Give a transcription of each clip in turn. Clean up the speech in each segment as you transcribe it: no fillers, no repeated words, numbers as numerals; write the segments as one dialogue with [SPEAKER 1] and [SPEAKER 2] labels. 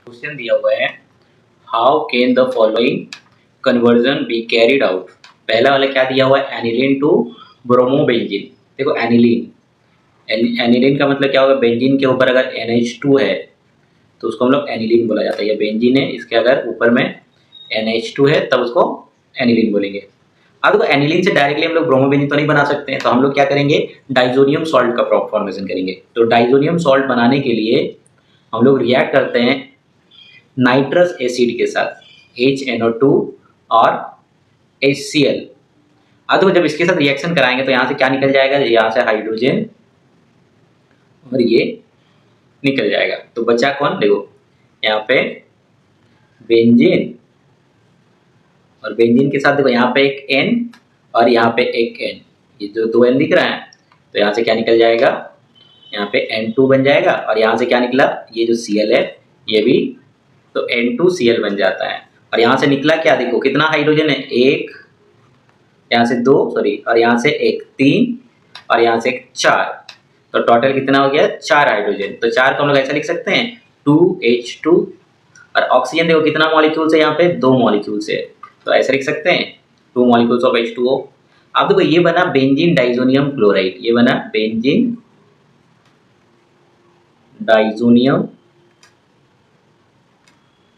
[SPEAKER 1] Question दिया हुआ है, how can the following conversion be carried out. पहला वाला क्या दिया हुआ है, एनिलीन टू ब्रोमोबेंजीन। देखो एनिलीन, एनिलीन का मतलब क्या होगा, बेंजीन के ऊपर अगर NH2 है तो उसको हम लोग एनिलीन बोला जाता है। ये बेंजीन है, इसके अगर ऊपर में NH2 है तब उसको एनिलीन बोलेंगे। अब देखो एनिलीन से डायरेक्टली हम लोग ब्रोमोबेंजीन तो नहीं बना सकते हैं, तो हम लोग क्या करेंगे, डाइजोनियम सॉल्ट का फॉर्मेशन करेंगे। तो डाइजोनियम सॉल्ट बनाने के लिए हम लोग रिएक्ट करते हैं नाइट्रस एसिड के साथ, HNO2 और HCl। अब तो जब इसके साथ रिएक्शन कराएंगे तो यहाँ से क्या निकल जाएगा, यहाँ से हाइड्रोजन और ये निकल जाएगा। तो बचा कौन, देखो यहाँ पे बेंजीन, और बेंजीन के साथ देखो यहाँ पे एक N और यहाँ पे एक N, ये जो दो N दिख रहा है, तो यहाँ से क्या निकल जाएगा, यहाँ पे N2 बन जाएगा। और यहाँ से क्या निकला, ये जो Cl है ये भी तो N2Cl बन जाता है। और यहाँ से निकला क्या, देखो कितना हाइड्रोजन है, एक, यहाँ से दो, सॉरी, और यहाँ से एक, तीन, और यहाँ से एक, चार। तो टोटल कितना हो गया, 4 हाइड्रोजन। तो 4 को हम लोग ऐसा लिख सकते हैं 2H2। और ऑक्सीजन देखो कितना मॉलिक्यूल्स है, यहाँ पे 2 मॉलिक्यूल्स है, तो ऐसा लिख सकते हैं 2 मॉलिक्यूल्स ऑफ H2O। अब देखो ये बना बेंजीन डाइजोनियम क्लोराइड, ये बना बेंजीन डाइजोनियम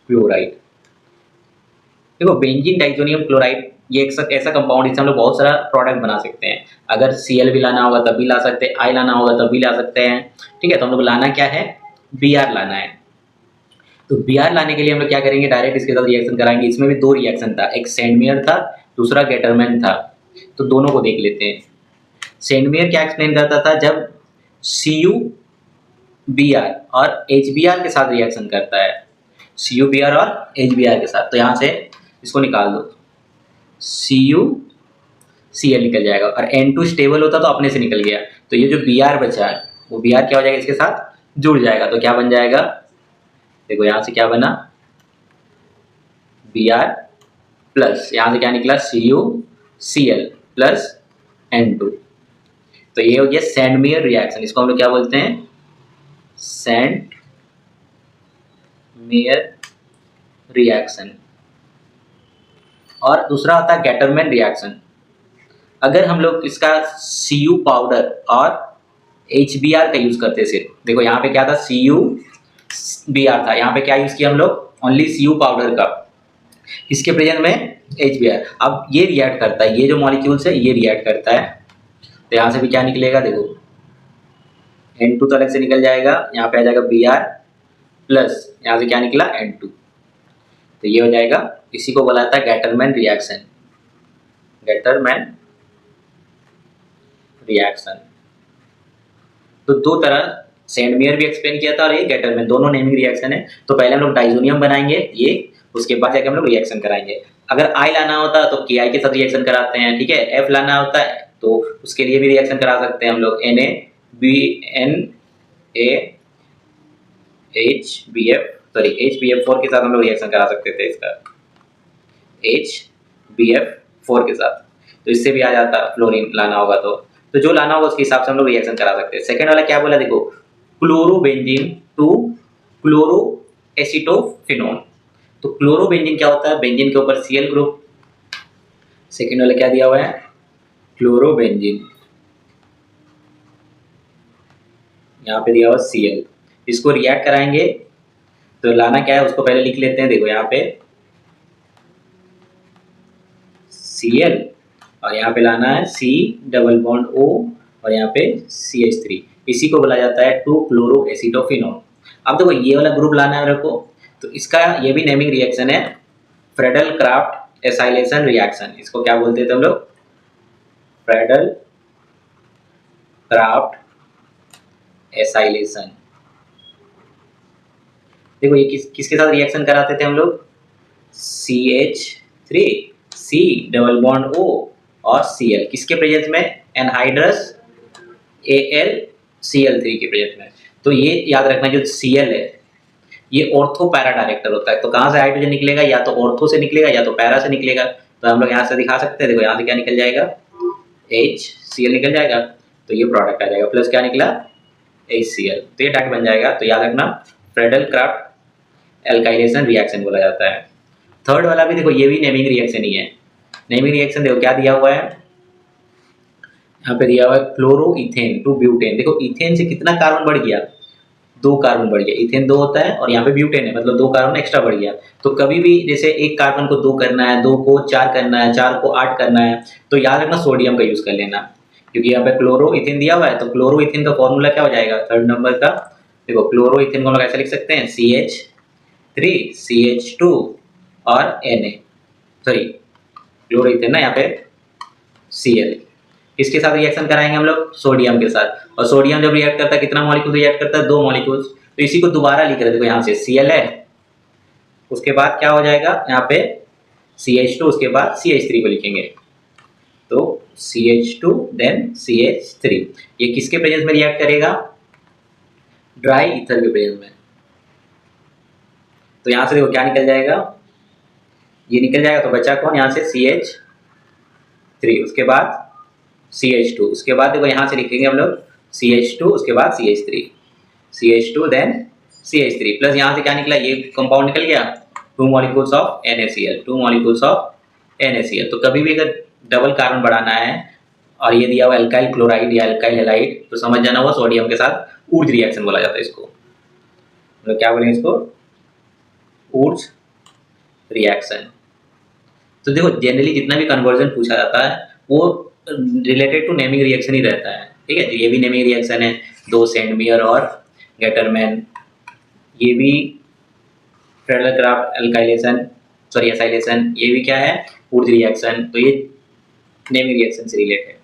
[SPEAKER 1] क्लोराइड। देखो बेंजीन डाइजोनियम क्लोराइड ये एक ऐसा कंपाउंड, इससे हम लोग बहुत सारा प्रोडक्ट बना सकते हैं। अगर Cl भी लाना होगा तब भी ला सकते हैं, I लाना होगा तब भी ला सकते हैं। ठीक है, तो हम लोग लाना क्या है, Br लाना है। तो Br लाने के लिए हम लोग क्या करेंगे, डायरेक्ट इसके साथ रिएक्शन कराएंगे। इसमें भी 2 रिएक्शन था, एक सेंडमेयर था, दूसरा गेटरमैन था। तो दोनों को देख लेते हैं। सेंडमेयर क्या एक्सप्लेन करता था, जब CuBr और HBr के साथ रिएक्शन करता है, CuBr और HBr के साथ, तो यहाँ से इसको निकाल दो, CuCl निकल जाएगा। और N2 स्टेबल होता तो अपने से निकल गया, तो ये जो Br बचा है वो Br क्या हो जाएगा, इसके साथ जुड़ जाएगा। तो क्या बन जाएगा, देखो यहाँ से क्या बना, Br प्लस यहाँ से क्या निकला, CuCl प्लस N2। तो ये हो गया सैंडमेयर रिएक्शन। इसको हम लोग क्या बोलते हैं, सैंडमेयर रिएक्शन। और दूसरा होता है गेटरमैन रिएक्शन। अगर हम लोग इसका Cu पाउडर और HBr का यूज करते सिर्फ, देखो यहाँ पे क्या था, CuBr था, यहाँ पे क्या यूज किया हम लोग, ओनली Cu पाउडर का, इसके प्रेजेंट में HBr। अब ये रिएक्ट करता है, ये जो मॉलिक्यूल्स है ये रिएक्ट करता है, तो यहाँ से भी क्या निकलेगा, देखो N2 तो अलग से निकल जाएगा, यहाँ पे आ जाएगा Br प्लस यहाँ से क्या निकला, N2। तो ये हो जाएगा, इसी को बोला जाता है गेटरमैन रिएक्शन, गेटरमैन रिएक्शन। तो 2 तरह, सैंडमेयर भी एक्सप्लेन किया था और ये गेटरमैन, दोनों नेमिंग रिएक्शन है। तो पहले हम लोग डाइजोनियम बनाएंगे ये, उसके बाद जाके हम लोग रिएक्शन कराएंगे। अगर I लाना होता है तो Ki के साथ रिएक्शन कराते हैं, ठीक है। F लाना होता है तो उसके लिए भी रिएक्शन करा सकते हैं हम लोग, HBF4 के साथ हम लोग रिएक्शन करा सकते थे, इसका HBF4 के साथ। तो इससे भी आ जाता, फ्लोरीन लाना होगा तो जो लाना होगा उसके हिसाब से हम लोग रिएक्शन करा सकते हैं। सेकंड वाला क्या बोला, देखो क्लोरोबेंजीन टू क्लोरोएसीटोफिनोन। तो क्लोरोबेंजीन क्या होता है, बेंजीन के ऊपर Cl ग्रुप। सेकंड वाला क्या दिया हुआ है, क्लोरोबेंजीन, यहाँ पे दिया हुआ Cl। इसको रिएक्ट कराएंगे तो लाना क्या है, उसको पहले लिख लेते हैं। देखो यहाँ पे Cl और यहाँ पे लाना है C डबल बॉन्ड O और यहाँ पे CH3। इसी को बोला जाता है 2 क्लोरोएसीटोफिनोन। अब देखो ये वाला ग्रुप लाना है मेरे को, तो इसका ये भी नेमिंग रिएक्शन है, फ्रेडल क्राफ्ट एसाइलेशन रिएक्शन। इसको क्या बोलते थे हम लोग, फ्रेडल क्राफ्ट एसाइलेशन। देखो ये किसके साथ रिएक्शन कराते थे हम लोग, CH3 C double bond O और Cl, किसके प्रेजेंस में, एनहाइड्रस AlCl3 के प्रेजेंस में। तो ये याद रखना, जो Cl है ये ऑर्थो पैरा डायरेक्टर होता है। तो कहाँ से हाइड्रोजन निकलेगा, या तो ऑर्थो से निकलेगा या तो पैरा से निकलेगा। तो हम लोग यहाँ से दिखा सकते हैं, देखो यहाँ से क्या निकल जाएगा, HCl निकल जाएगा, तो ये प्रोडक्ट आ जाएगा, प्लस क्या निकला, HCl, तो ये डायरेक्ट बन जाएगा। तो याद रखना फ्रेडल क्राफ्ट एल्काइलेशन रिएक्शन बोला जाता है। थर्ड वाला भी देखो, ये भी नेमिंग रिएक्शन ही है। नेमिंग रिएक्शन देखो क्या दिया हुआ है, यहाँ पे दिया हुआ है क्लोरो इथेन टू ब्यूटेन। देखो इथेन से कितना कार्बन बढ़ गया, 2 कार्बन बढ़ गया। इथेन 2 होता है और यहाँ पे ब्यूटेन है, मतलब 2 कार्बन एक्स्ट्रा बढ़ गया। तो कभी भी जैसे एक कार्बन को 2 करना है, 2 को 4 करना है, 4 को 8 करना है, तो याद रखना सोडियम का यूज कर लेना, क्योंकि यहाँ पे क्लोरो इथेन दिया हुआ है। तो क्लोरो इथेन का फॉर्मूला क्या हो जाएगा थर्ड नंबर का, देखो क्लोरो इथेन को हम लोग ऐसे लिख सकते हैं CH3 CH2 और Na, सॉरी क्लोरो इथेन ना यहाँ पे Cl। किसके साथ रिएक्शन कराएंगे हम लोग, सोडियम के साथ। और सोडियम जब रिएक्ट करता है कितना मॉलिक्यूल रिएक्ट करता है, 2 मॉलिक्यूल्स। तो इसी को दोबारा लिख रहे हैं, देखो यहाँ से Cl है, उसके बाद क्या हो जाएगा यहाँ पे CH2, उसके बाद CH3 को लिखेंगे। तो CH2 देन CH3, ये किसके प्रेजेंस में रिएक्ट करेगा, ड्राई ईथर के प्रेजेंस में। तो यहाँ से देखो क्या निकल जाएगा, ये निकल जाएगा। तो बचा कौन यहाँ से CH3, उसके बाद CH2, उसके बाद देखो यहाँ से लिखेंगे हम लोग CH2, उसके बाद CH2 देन CH3 प्लस यहाँ से क्या निकला, ये कंपाउंड निकल गया 2 molecules of NaCl, 2 molecules of NaCl। तो कभी भी अगर डबल कार्बन बढ़ाना है और ये दिया हुआ एल्काइल क्लोराइड या एल्काइल हैलाइड, तो समझ जाना हुआ सोडियम के साथ ऊर्ज रिएक्शन बोला जाता है इसको। मतलब क्या बोलेंगे इसको, ऊर्ज रिएक्शन। तो देखो जनरली जितना भी कन्वर्जन पूछा जाता है वो रिलेटेड टू नेमिंग रिएक्शन ही रहता है, ठीक है। ये भी नेमिंग रिएक्शन है, 2 सेंडमेयर और गेटरमैन। ये भी फ्रेडल-क्राफ्ट एल्काइलेशन, सॉरी एसाइलेशन, ये भी क्या है, ऊर्ज रिएक्शन। तो ये नेमिंग रिएक्शन से रिलेटेड।